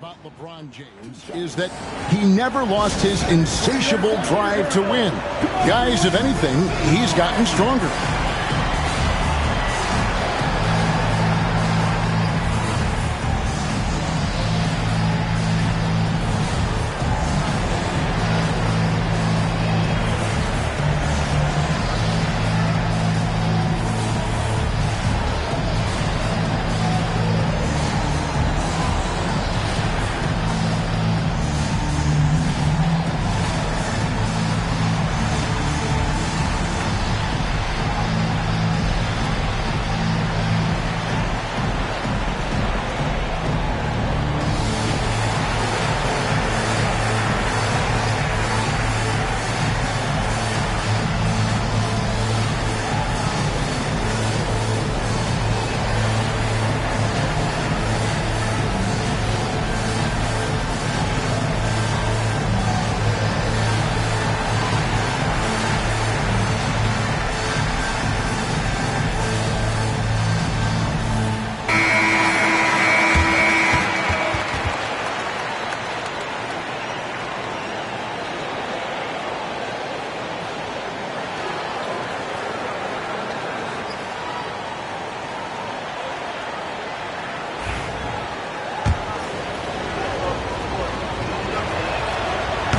About LeBron James is that he never lost his insatiable drive to win. Guys, if anything, he's gotten stronger.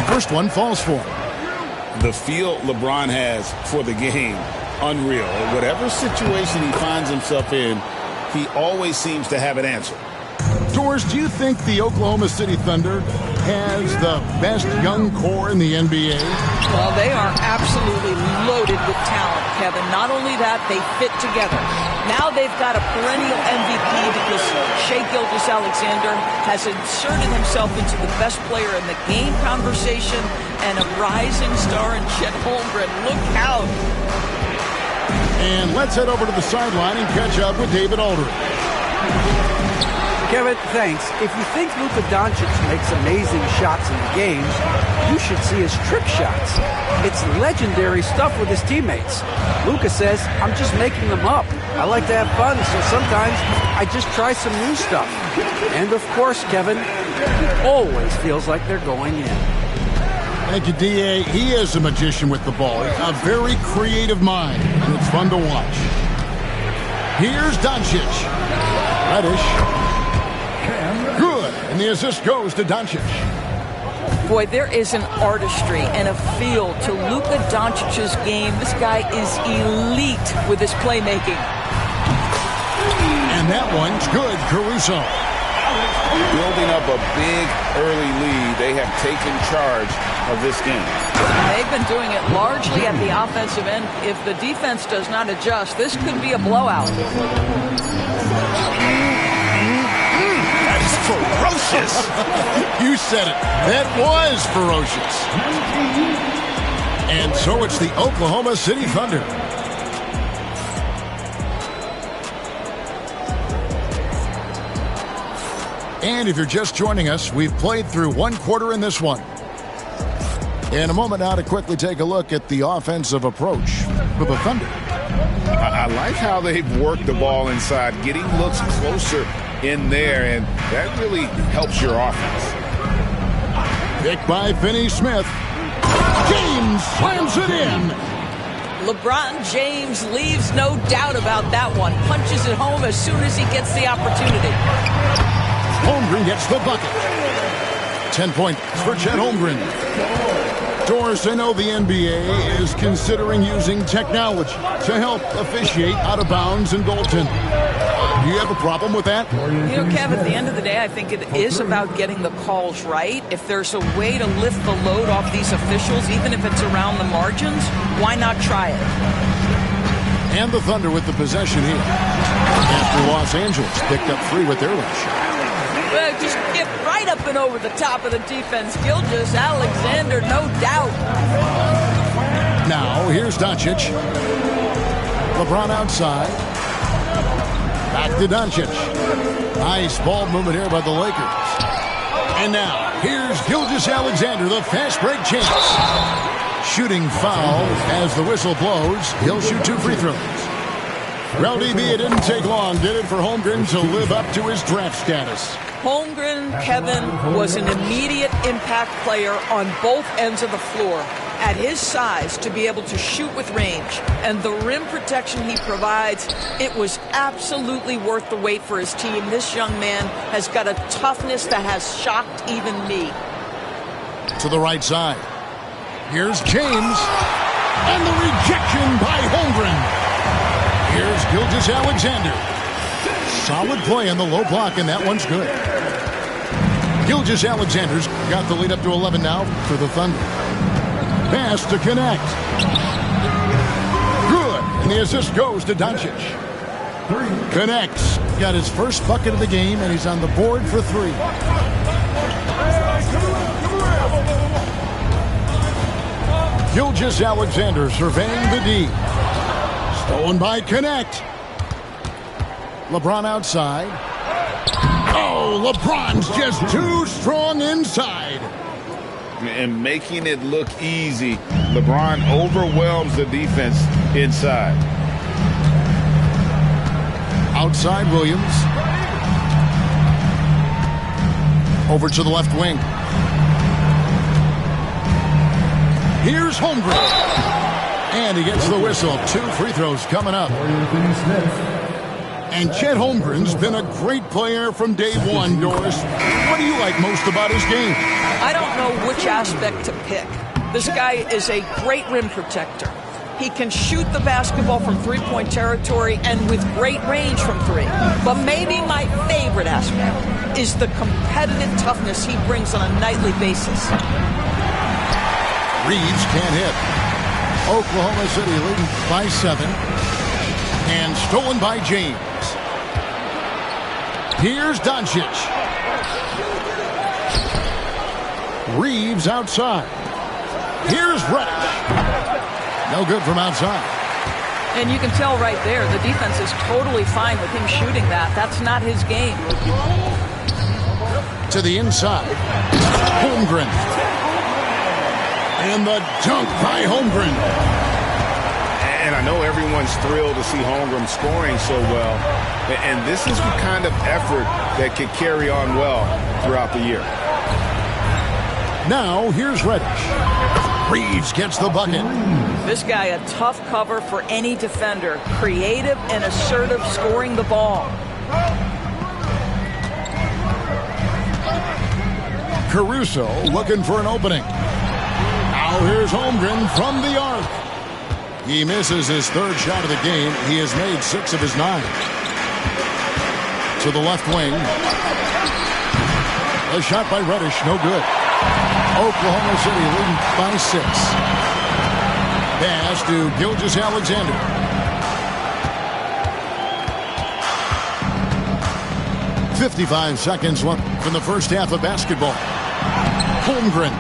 First one falls for him. The feel LeBron has for the game, unreal. Whatever situation he finds himself in, he always seems to have an answer. Doors, do you think the Oklahoma City Thunder has the best young core in the NBA? Well, they are absolutely loaded with talent, Kevin. Not only that, they fit together. Now they've got a perennial MVP because Shai Gilgeous-Alexander has inserted himself into the best player in the game conversation and a rising star in Chet Holmgren. Look out. And let's head over to the sideline and catch up with David Aldridge. Kevin, thanks. If you think Luka Doncic makes amazing shots in the game, you should see his trick shots. It's legendary stuff with his teammates. Luka says, I'm just making them up. I like to have fun, so sometimes I just try some new stuff. And of course, Kevin, it always feels like they're going in. Thank you, D.A. He is a magician with the ball. A very creative mind, and it's fun to watch. Here's Doncic. Reddish. Good, and the assist goes to Doncic. Boy, there is an artistry and a feel to Luka Doncic's game. This guy is elite with his playmaking. And that one's good, Caruso. Building up a big early lead, they have taken charge of this game. They've been doing it largely at the offensive end. If the defense does not adjust, this could be a blowout. Ferocious. You said it. That was ferocious. And so it's the Oklahoma City Thunder. And if you're just joining us, we've played through one quarter in this one. In a moment now to quickly take a look at the offensive approach for the Thunder. I like how they've worked the ball inside, getting looks closer in there, and that really helps your offense. Picked by Finney-Smith. James slams it in. LeBron James leaves no doubt about that one. Punches it home as soon as he gets the opportunity. Holmgren gets the bucket. 10 points for Chet Holmgren. Doris, I know the NBA is considering using technology to help officiate out of bounds and goaltending. Do you have a problem with that? You know, Kev, at the end of the day, I think it is about getting the calls right. If there's a way to lift the load off these officials, even if it's around the margins, why not try it? And the Thunder with the possession here. After Los Angeles picked up 3 with their last shot. Well, just get right up and over the top of the defense. Gilgeous-Alexander, no doubt. Now, here's Doncic. LeBron outside. Back to Doncic. Nice ball movement here by the Lakers. And now, here's Gilgeous-Alexander, the fast break chance. Shooting foul as the whistle blows. He'll shoot 2 free throws. Well, DB, it didn't take long, did it, for Holmgren to live up to his draft status? Holmgren, Kevin, was an immediate impact player on both ends of the floor. At his size, to be able to shoot with range and the rim protection he provides, it was absolutely worth the wait for his team. This young man has got a toughness that has shocked even me. To the right side. Here's James. And the rejection by Holmgren. Here's Gilgeous-Alexander. Solid play in the low block, and that one's good. Gilgeous-Alexander's got the lead up to 11 now for the Thunder. Pass to connect. Good. And the assist goes to Doncic. Connects. Got his first bucket of the game, and he's on the board for 3. Gilgeous-Alexander surveying the D. Stolen by Connect. LeBron outside. Oh, LeBron's just too strong inside. And making it look easy, LeBron overwhelms the defense inside. Outside Williams. Over to the left wing. Here's Holmgren. And he gets the whistle. 2 free throws coming up. And Chet Holmgren's been a great player from day one, Doris. What do you like most about his game? I don't know which aspect to pick. This guy is a great rim protector. He can shoot the basketball from three-point territory and with great range from 3. But maybe my favorite aspect is the competitive toughness he brings on a nightly basis. Reeves can't hit. Oklahoma City leading by 7. And stolen by James. Here's Doncic. Reeves outside. Here's Reddish. No good from outside. And you can tell right there, the defense is totally fine with him shooting that. That's not his game. To the inside. Holmgren. And the dunk by Holmgren. And I know everyone's thrilled to see Holmgren scoring so well. And this is the kind of effort that could carry on well throughout the year. Now, here's Reddish. Reeves gets the bucket. This guy, a tough cover for any defender. Creative and assertive scoring the ball. Caruso looking for an opening. Now here's Holmgren from the arc. He misses his 3rd shot of the game. He has made 6 of his 9. To the left wing. A shot by Reddish, no good. Oklahoma City leading by 6. Pass to Gilgeous-Alexander. .55 seconds left from the first half of basketball. Holmgren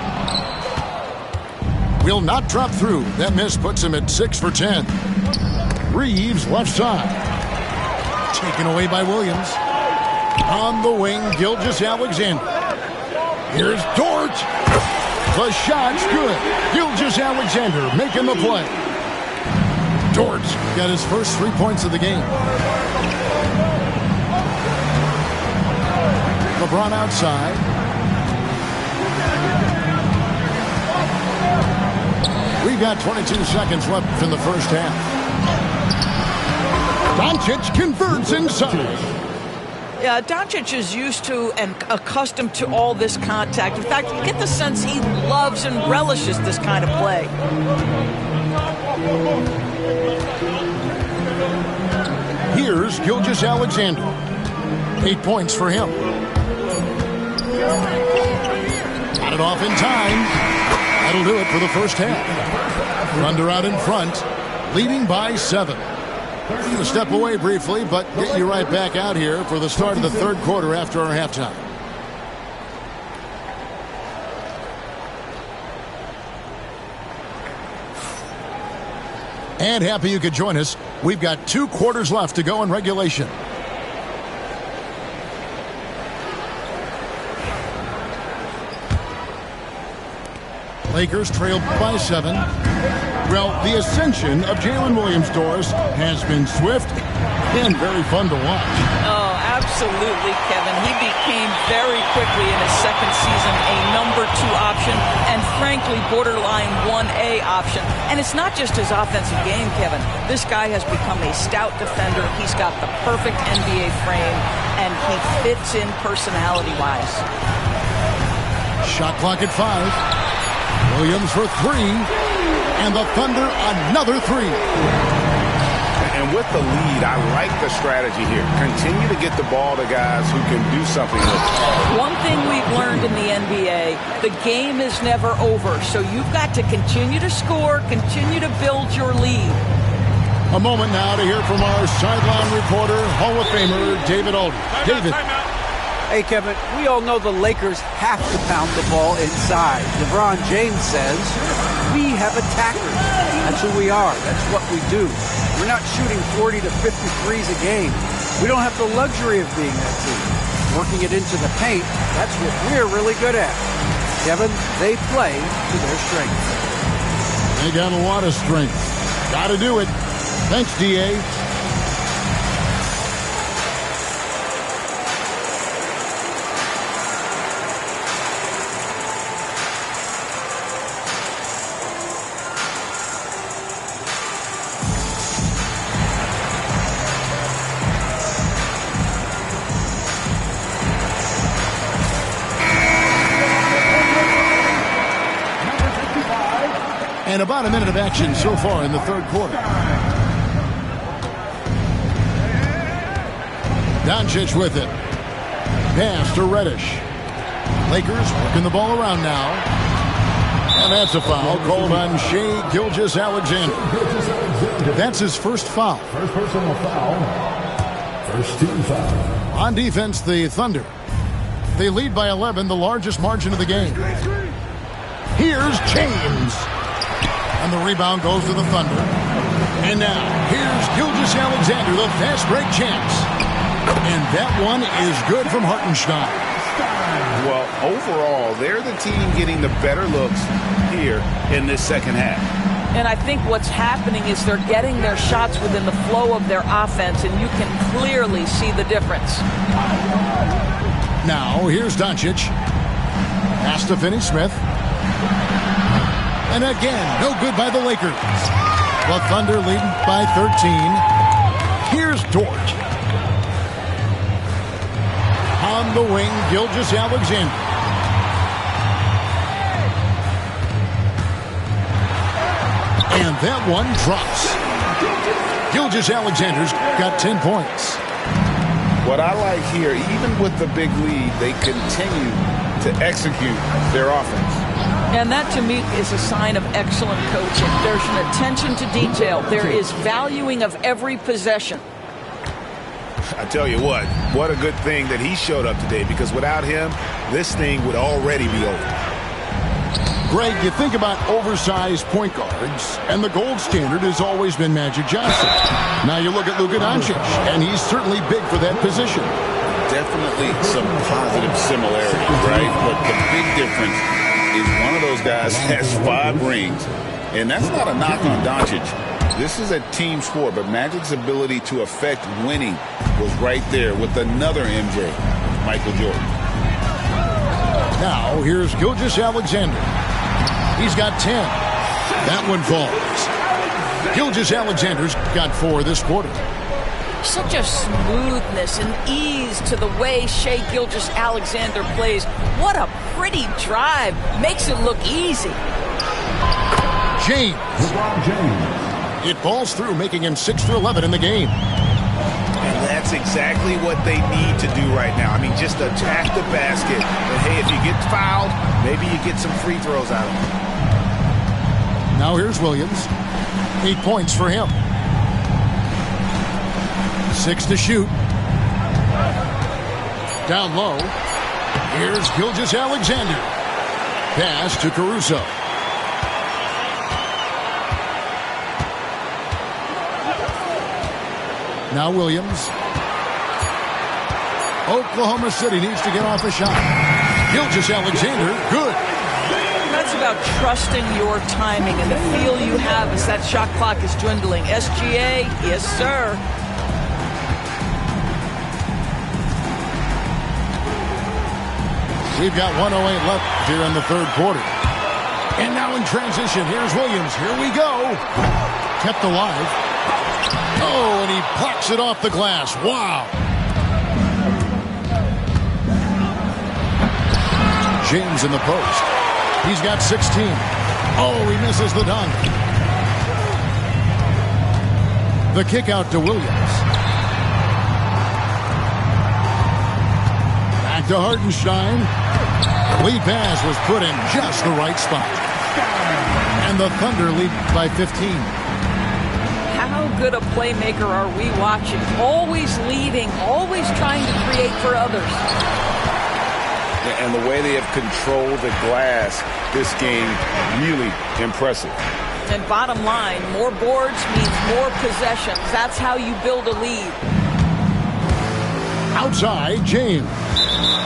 will not drop through. That miss puts him at 6 for 10. Reeves left side. Taken away by Williams. On the wing, Gilgeous-Alexander. Here's Dort. The shot's good. Gilgeous-Alexander making the play. Dort got his first 3 points of the game. LeBron outside. We've got 22 seconds left in the first half. Doncic converts inside. Yeah, Doncic is used to and accustomed to all this contact. In fact, you get the sense he loves and relishes this kind of play. Here's Gilgeous-Alexander. 8 points for him. Got it off in time. That'll do it for the first half. Thunder out in front, leading by 7. We'll step away briefly, but get you right back out here for the start of the 3rd quarter after our halftime. And happy you could join us. We've got 2 quarters left to go in regulation. Lakers trail by 7. Well, the ascension of Jalen Williams-Doris has been swift and very fun to watch. Oh, absolutely, Kevin. He became very quickly in his second season a number 2 option and, frankly, borderline 1A option. And it's not just his offensive game, Kevin. This guy has become a stout defender. He's got the perfect NBA frame, and he fits in personality-wise. Shot clock at 5. Williams for 3. And the Thunder another 3. And with the lead, I like the strategy here. Continue to get the ball to guys who can do something with it. One thing we've learned in the NBA, the game is never over. So you've got to continue to score, continue to build your lead. A moment now to hear from our sideline reporter, Hall of Famer David Aldridge. David. Hey, Kevin, we all know the Lakers have to pound the ball inside. LeBron James says, we have attackers. That's who we are. That's what we do. We're not shooting 40 to 50 threes a game. We don't have the luxury of being that team. Working it into the paint, that's what we're really good at. Kevin, they play to their strength. They got a lot of strength. Got to do it. Thanks, D.A. And about a minute of action so far in the third quarter. Doncic with it. Pass to Reddish. Lakers working the ball around now. And that's a foul called on Shai Gilgeous-Alexander. That's his first foul. First personal foul. First team foul. On defense, the Thunder. They lead by 11, the largest margin of the game. Here's James. And the rebound goes to the Thunder. And now, here's Gilgeous-Alexander, the fast break chance. And that one is good from Hartenstein. Well, overall, they're the team getting the better looks here in this second half. And I think what's happening is they're getting their shots within the flow of their offense, and you can clearly see the difference. Now, here's Doncic. Pass to Finney-Smith. And again, no good by the Lakers. The Thunder leading by 13. Here's Dort. On the wing, Gilgeous-Alexander. And that one drops. Gilgeous-Alexander's got 10 points. What I like here, even with the big lead, they continue to execute their offense. And that, to me, is a sign of excellent coaching. There's an attention to detail. There is valuing of every possession. I tell you what a good thing that he showed up today, because without him, this thing would already be over. Greg, you think about oversized point guards, and the gold standard has always been Magic Johnson. Now you look at Luka Doncic, and he's certainly big for that position. Definitely some positive similarities, right? But the big difference is one of those guys has 5 rings, and that's not a knock on Doncic. This is a team sport, but Magic's ability to affect winning was right there with another MJ, Michael Jordan. Now, here's Gilgeous-Alexander. He's got 10. That one falls. Gilgeous-Alexander's got 4 this quarter. Such a smoothness and ease to the way Shai Gilgeous-Alexander plays. What a pretty drive. Makes it look easy. James. It falls through, making him 6 for 11 in the game. And that's exactly what they need to do right now. I mean, just attack the basket. But hey, if you get fouled, maybe you get some free throws out of it. Now here's Williams. 8 points for him. 6 to shoot. Down low. Here's Gilgeous-Alexander. Pass to Caruso. Now Williams. Oklahoma City needs to get off a shot. Gilgeous-Alexander, good. That's about trusting your timing and the feel you have as that shot clock is dwindling. SGA, yes, sir. We've got 1:08 left here in the third quarter. And now in transition, here's Williams. Here we go. Kept alive. Oh, and he plucks it off the glass. Wow. James in the post. He's got 16. Oh, he misses the dunk. The kick out to Williams. Back to Hartenstein. The lead pass was put in just the right spot. And the Thunder lead by 15. How good a playmaker are we watching? Always leading, always trying to create for others. And the way they have controlled the glass this game, really impressive. And bottom line, more boards means more possessions. That's how you build a lead. Outside, James.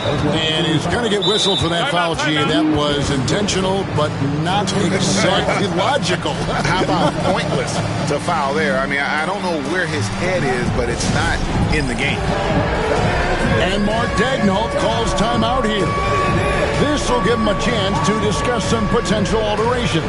And he's going to get whistled for that foul, G. That was intentional, but not exactly logical. How about pointless to foul there? I mean, I don't know where his head is, but it's not in the game. And Mark Daigneault calls timeout here. This will give him a chance to discuss some potential alterations.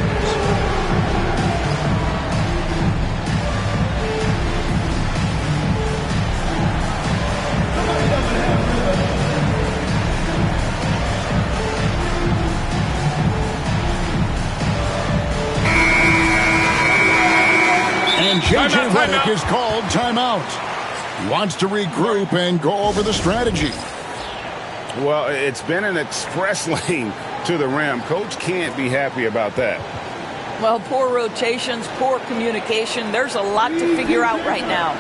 And J.J. Redick is called timeout. He wants to regroup and go over the strategy. Well, it's been an express lane to the rim. Coach can't be happy about that. Well, poor rotations, poor communication. There's a lot to figure out right now.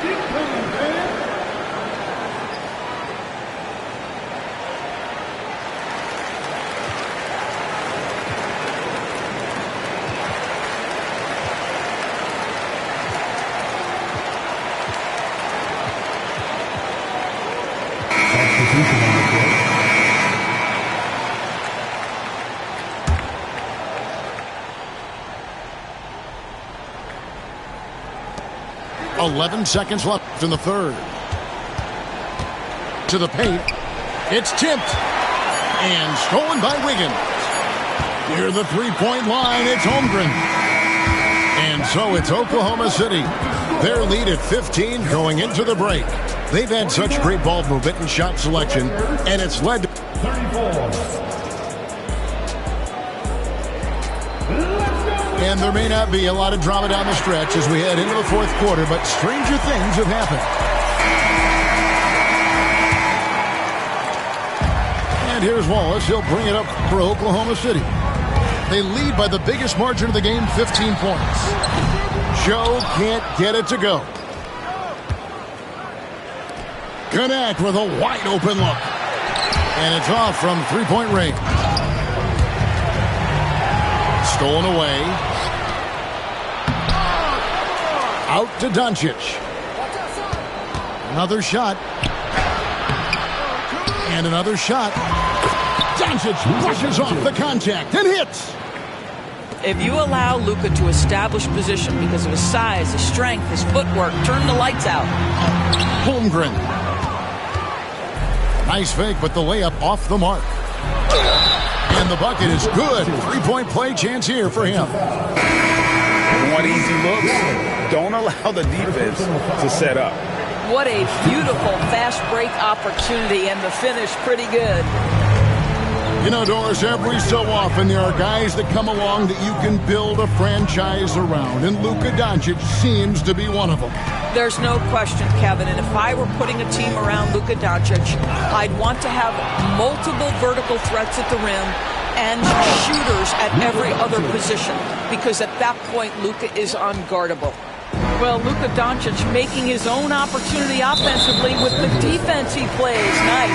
Substitution on the court. 11 seconds left in the third. To the paint. It's tipped. And stolen by Wiggins. Near the three-point line, it's Holmgren. And so it's Oklahoma City. Their lead at 15 going into the break. They've had such great ball movement and shot selection, and it's led to 34. And there may not be a lot of drama down the stretch as we head into the fourth quarter, but stranger things have happened. And here's Wallace. He'll bring it up for Oklahoma City. They lead by the biggest margin of the game, 15 points. Joe can't get it to go. Connect with a wide open look. And it's off from three-point range. Stolen away. Out to Doncic. Another shot. And another shot. Doncic brushes off the contact and hits. If you allow Luka to establish position because of his size, his strength, his footwork, turn the lights out. Holmgren. Nice fake, but the layup off the mark. And the bucket is good. Three-point play chance here for him. Want easy looks? Don't allow the defense to set up. What a beautiful fast break opportunity, and the finish pretty good. You know, Doris, every so often there are guys that come along that you can build a franchise around, and Luka Doncic seems to be one of them. There's no question, Kevin, and if I were putting a team around Luka Doncic, I'd want to have multiple vertical threats at the rim and shooters at every other position, because at that point, Luka is unguardable. Well, Luka Doncic making his own opportunity offensively with the defense he plays. Nice.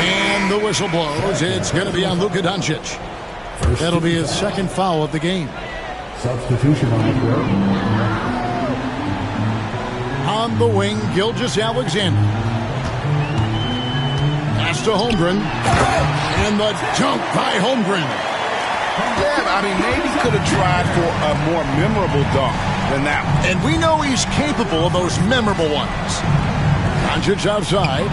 And the whistle blows. It's going to be on Luka Doncic. That'll be his second foul of the game. Substitution on the court. On the wing, Gilgeous-Alexander. Pass to Holmgren. And the dunk by Holmgren. Yeah, I mean, maybe could have tried for a more memorable dunk than that one. And we know he's capable of those memorable ones. Doncic outside.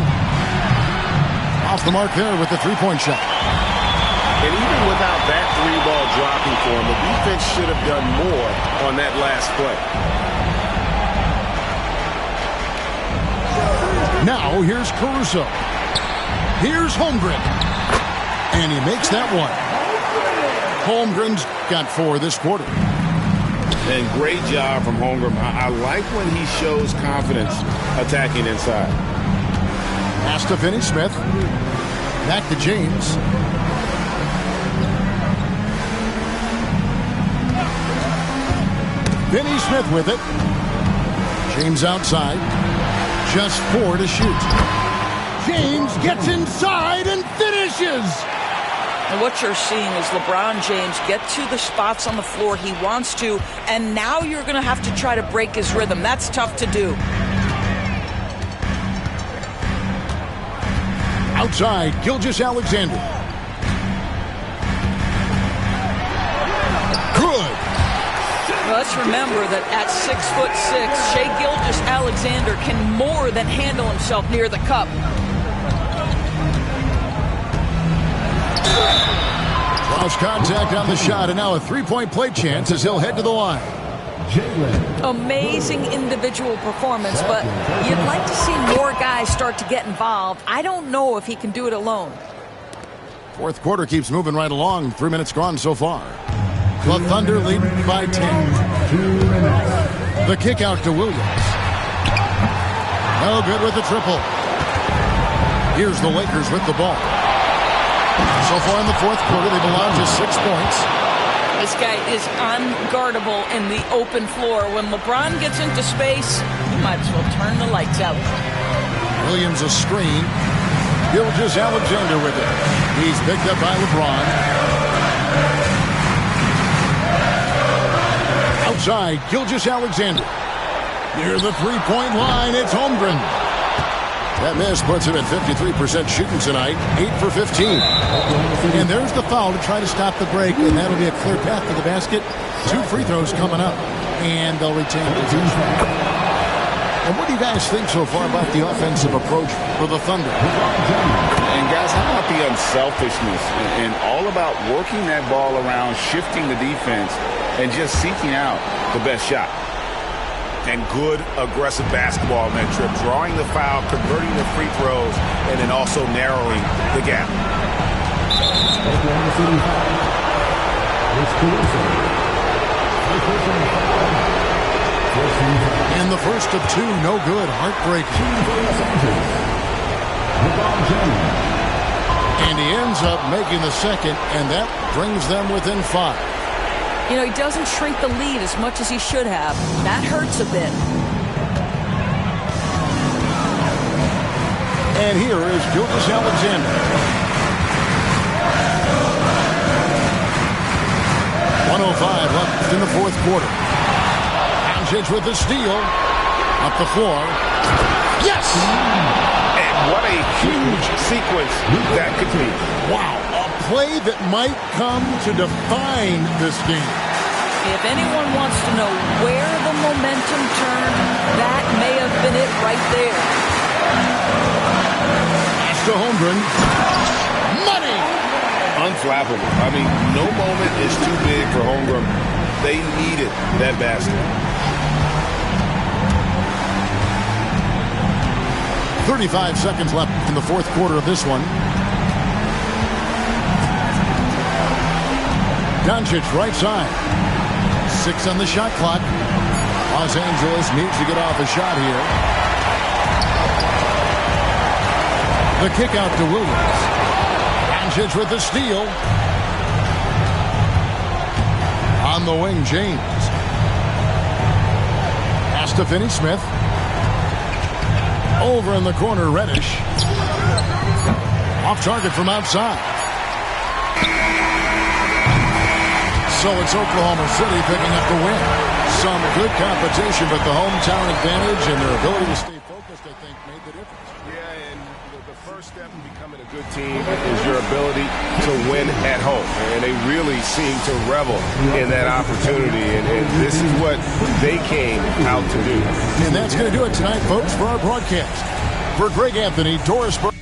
Off the mark there with the three-point shot. And even without that three-ball dropping for him, the defense should have done more on that last play. Now here's Caruso. Here's Holmgren. And he makes that one. Holmgren's got 4 this quarter. And great job from Holmgren. I like when he shows confidence attacking inside. Pass to Finney-Smith. Back to James. Finney-Smith with it. James outside. Just 4 to shoot. James gets inside and finishes. And what you're seeing is LeBron James get to the spots on the floor he wants to, and now you're going to have to try to break his rhythm. That's tough to do. Outside, Gilgeous-Alexander. Good. Well, let's remember that at 6'6", Shai Gilgeous-Alexander can more than handle himself near the cup. Lost contact on the shot, and now a three-point play chance as he'll head to the line. Amazing individual performance, but you'd like to see more guys start to get involved. I don't know if he can do it alone. Fourth quarter keeps moving right along. 3 minutes gone so far. The Thunder lead by 10. The kick out to Williams. No good with the triple. Here's the Lakers with the ball. So far in the fourth quarter, they've allowed just 6 points. This guy is unguardable in the open floor. When LeBron gets into space, you might as well turn the lights out. Williams a screen. Gilgeous-Alexander with it. He's picked up by LeBron. Outside, Gilgeous-Alexander. Near the three-point line, it's Holmgren. That miss puts him at 53% shooting tonight, 8 for 15. And there's the foul to try to stop the break, and that'll be a clear path to the basket. 2 free throws coming up, and they'll retain possession. And what do you guys think so far about the offensive approach for the Thunder? And guys, how about the unselfishness and all about working that ball around, shifting the defense, and just seeking out the best shot? And good aggressive basketball in that trip, drawing the foul, converting the free throws, and then also narrowing the gap. And the first of 2, no good, heartbreaking. And he ends up making the second, and that brings them within 5. You know, he doesn't shrink the lead as much as he should have. That hurts a bit. And here is Gilgeous-Alexander. 1:05 left in the fourth quarter. Doncic with the steal. Up the floor. Yes! And what a huge sequence that could be. Wow. Play that might come to define this game. If anyone wants to know where the momentum turned, that may have been it right there. Pass to Holmgren. Money! Unflappable. I mean, no moment is too big for Holmgren. They needed that basket. 35 seconds left in the fourth quarter of this one. Doncic right side. 6 on the shot clock. Los Angeles needs to get off a shot here. The kick out to Williams. Doncic with the steal. On the wing, James. Pass to Finney-Smith. Over in the corner, Reddish. Off target from outside. So it's Oklahoma City picking up the win. Some good competition, but the hometown advantage and their ability to stay focused, I think, made the difference. Yeah, and the first step in becoming a good team is your ability to win at home. And they really seem to revel in that opportunity. And this is what they came out to do. And that's going to do it tonight, folks, for our broadcast. For Greg Anthony, Doris Burke.